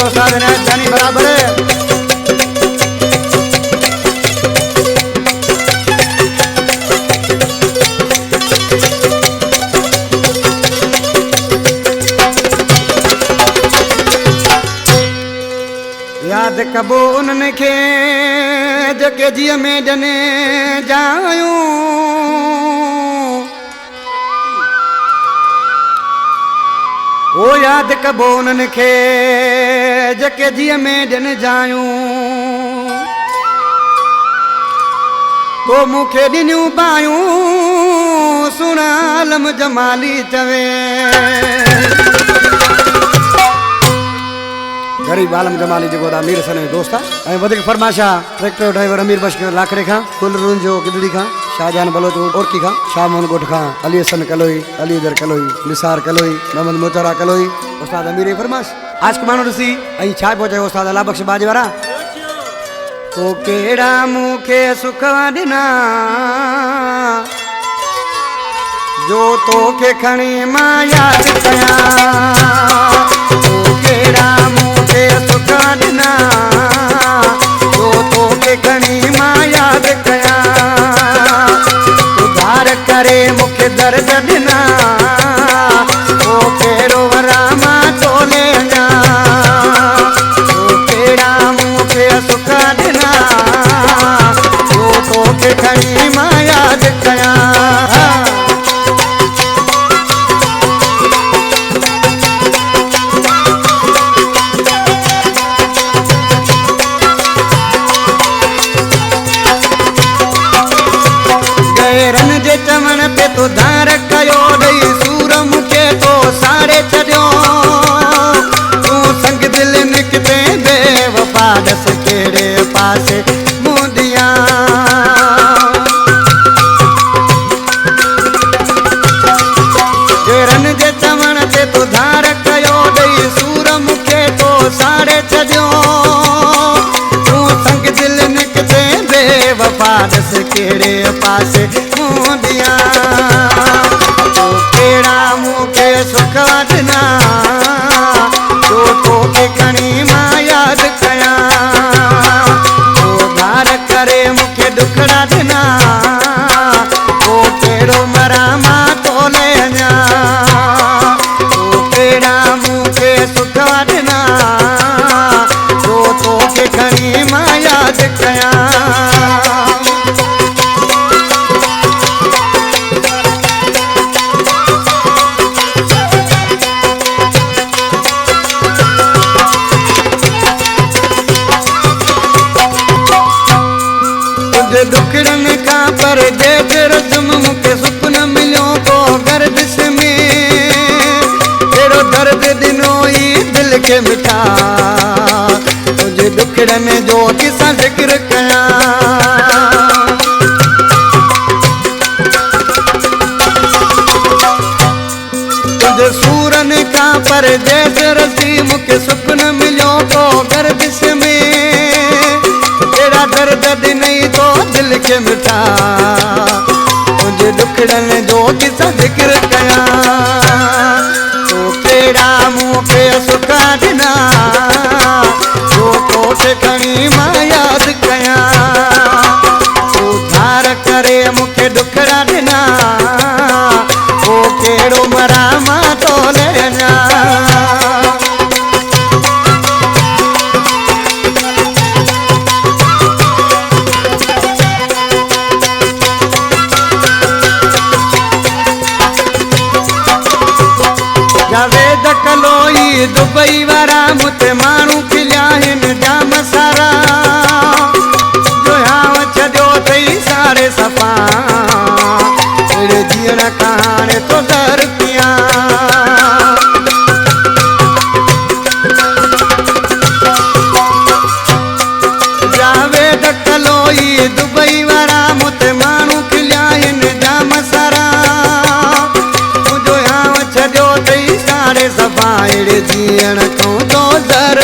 उस्ताद ने जानी बराबर है। याद कबो उन्हनि खे जेके जीअ में ॼने जायूं ओ याद कबो उन्हनि खे जेके जीअ में ॼने जायूं तो मूंखे ॾिनियूं पायूं सुण आलम जमाली चवे गरीब आलम जमाली जो अमीर सन दोस्त है फरमाशा ट्रैक्टर ड्राइवर अमीर बशकर लाकड़े खां कुलरून जो किदड़ी खां शाहजहान बलोच ओरकी खां शाह मोहन गोठ खां अली हसन कलोई अली दर कलोई निसार कलोई मोहम्मद मोचरा कलोई उस्ताद अमीर फरमाश आज को मानो ऋषि आई छा पहुंचे उस्ताद अल्लाह बख्श बाज वारा तो केड़ा मुखे सुख दिना जो तो के खणी मां याद कया तो केड़ा मुखे सुख दिना जो तो के खणी मां याद कया उधार करे मुखे दर्द दिना ओ केड़ो वरामा तोले अञा तो केड़ा मुखे सुख दिना जो तो के खणी मां याद कया चवण पे तो धार कयो ॾेई सूर मूंखे तो साड़े छॾियो तूं संग दिल निकिते बेवफा दस कहिड़े पासे मुंदियां गेरन जे चवण ते तो धार कयो ॾेई सूर मूंखे तो साड़े छॾियो तूं संग दिल निकिते बेवफा दस कहिड़े पासे तो केड़ा मुखे सुख दिना जो तो के खणी मां याद कया तो धार करे मुखे दुखड़ा दिना तो केड़ो मरा मां तोले अञा तो केड़ा मुखे सुख दिना जो तो के खणी मां याद कया दुखड़न का पर देख रस्म मुखे सुपन मिलो तो गर्दिश में तेरो दर्द दिनो ही दिल के मिठा तुझे दुखड़न जो किसा जिक्र कया तुझे सूरन का पर देख रसी मुखे सुपन मिलो तो गर्दिश में तेरा दर्द नहीं तो दिल के मिठा तुझे दुखड़न जो किसा जिक्र कया तो केड़ा मुखे सुख दिना जो तो के खणी मां याद कया तो धार करे मुखे दुखड़ा दिना वो केड़ो मरा मां तोले अञा जावेद कलोई दुबई वारा मुते माण्हू खिलिया आहिनि जाम सारा जो हाव छॾियो अथई सारे सफ़ा अहिड़े जीअण खां हाणे तो दर पियां जावेद कलोई दुबई वारा मुते माण्हू खिलिया आहिनि जाम सारा जो हाव छॾियो अथई सारे सफ़ा अहिड़े जीअण खां तो दर